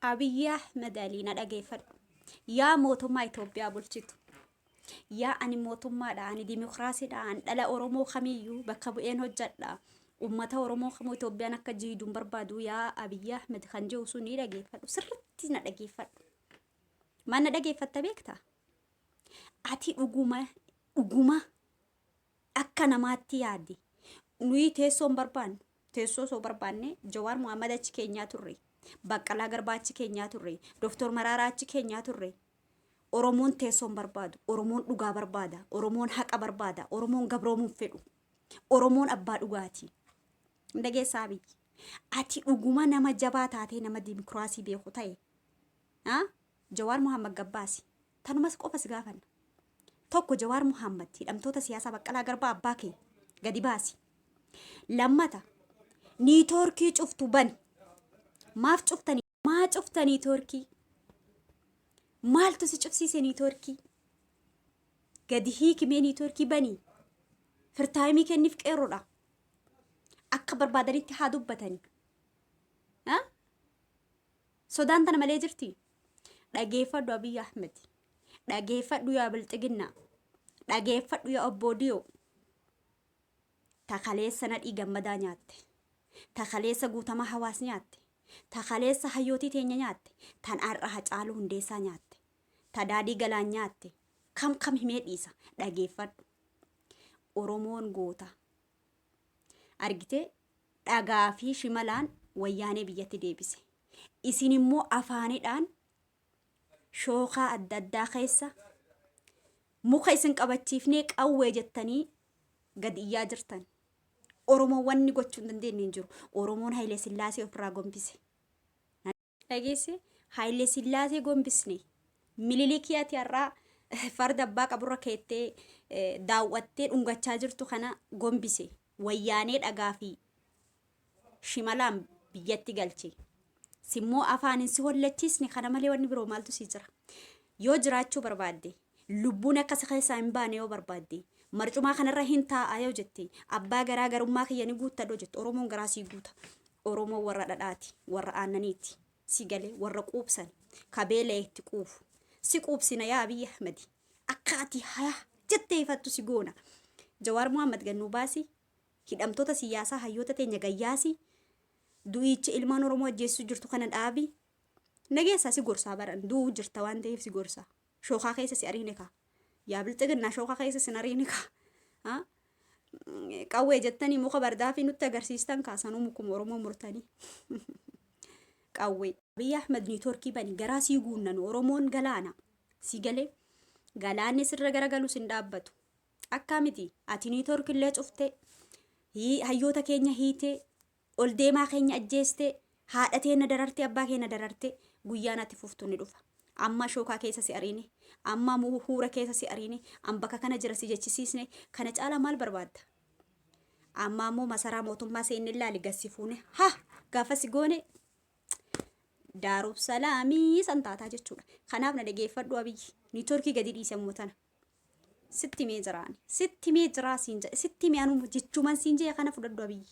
Abiy Ahmed na dhageeffadhu. Yaa mootummaa Itoophiyaa bulchitu. Yaa ani mootummaadha, ani dimokiraasiidha, ani dhala Oromoo kamiyyuu bakka bu'een hojjedha. Uummata Oromoo kamuu Itoophiyaan akka jiidhuun barbaadu yaa Abiy Ahmed kan jiru sun ni dhageeffadhu. Sirriitti na dhageeffadhu. Maal na dhageeffatta beektaa? Ati dhuguma akka namaatti yaaddi. Nuyi teessoo hin barbaannu. Teessoo soo barbaanne Jawaar Mohaammed achi keenyaa turre. Baqqalaa Garbaa achi keenyaa turre. Dooktor Maraaraa achi keenyaa turre. Oromoon teessoo hin barbaadu. Oromoon dhugaa barbaada. Oromoon haqa barbaada. Oromoon gabroomuun fedhu. Oromoon abbaa dhugaati. Dhageessaa biyyi. Ati dhuguma nama jabaa taatee nama dimokiraasii beeku ta'e. Jawaar Mohaammed Gabbaasi. Tanumas qofas gaafanna. Tokko Jawaar Mohaammed hidhamtoota siyaasaa Baqqalaa Garbaa abbaa kee gadi baasi. Lammata niitoorkii cuftu bani. Maaf cuftanii? Maa cufta niitoorkii? Maaltu si cufsiise niitoorkii? Gadi hiikimee niitoorkii banii. Firtaayimii kenniif qeerroodha. Akka barbaadanitti haa dubbatanii. Sodaan tana malee jirti. Dhageeffadhu Abiy Ahmed. Dhageeffadhu yaa Bilxiginnaa. Dhageeffadhu yaa Obbo Diyoo. Takaleessa nadhii gammadaa nyaatte. Takaleessa guutamaa hawaas nyaatte. Takaleessa hayyootii teenya nyaatte. Tan har'a Hacaaluu Hundeessaa nyaatte. Tadaadii Galaan nyaatte. Kam himee dhiisa. Dhageeffadhu. Oromoon goota. Argitee dhagaa fi shimalaan wayyaanee biyyatti deebise. Isin immoo afaanidhaan shookaa adda addaa keessa muka isin qabachiifnee qawwee jettanii gad iyyaa jirtan. Oromoon wanni gochuu hin dandeenye hin jiru. Oromoon Hayilee Sillaasee ofirraa gombise. Dhageesse Hayilee Sillaasee gombisne. Mililikii ati har'aa farda abbaa qaburra keettee daawwattee dhungachaa jirtu kana gombise. Wayyaanee dhagaa fi shimalaan biyyatti galche. Simmoo afaanin si hollachiisne kana malee wanni biroo maaltu si jira? Yoo jiraachuu barbaadde, lubbuun akka keessaa hin baane yoo barbaadde, marcumaa kanarra hin taa'aa yoo jette, abbaa garaagarummaa kiyya ni guuttadhoo jette. Oromoon garaa sii guuta. Oromoon warra dhadhaati, warra aannaniiti. Si galee warra quubsan, kabeela itti quufu. Si quubsina yaa Abiy Ahmed. Akka ati haa jettee ifattu si goona. Jawaar Mohaammed gannuu baasi. Hidhamtoota siyaasaa hayyoota teenya gayyaasi. Du'ichi ilmaan Oromoo ajjeessu jirtu kana dhaabi. Nageessaa si gorsaa baran. Du'uu jirta waan ta'eef si gorsaa. Shookaa keessa si ariine kaa. Yaa Bilxiginnaa shookaa keessa si ariine kaa. Qawwee jettanii muka bardaa fi nutti agarsiistan kaasanuu mukuma Oromoo murtanii. Qawwee. Abiy Ahmed niitoorkii bani garaa sii guunnan Oromoon galaana. Si galee galaanni sirra garagalu sin dhaabbatu. Akka miti ati niitoorkillee cuftee hayyoota keenya hiitee ol deemaa keenya ajjeestee haadha teenya dararte abbaa keenya dararte guyyaan ati fuftu ni dhufa. Amma shookaa keessa si ariine, amma huura keessa si ariine, amma bakka kana jira si jechisiisne kana caala maal barbaadda? Amma ammoo masaraa mootummaa seenne ilaali gassifuune gaafa si goone Daaruu Salaamii santaataa jechuudha. Kanaaf na dhageeffadhu Abiyyi. Niitoorkii gadi dhiise mootana. Sitti mee jiraani. Sitti mee jiraa siin jedhe. Sitti mee anu jechuuman siin jedhe kana fudhadhu Abiyyi.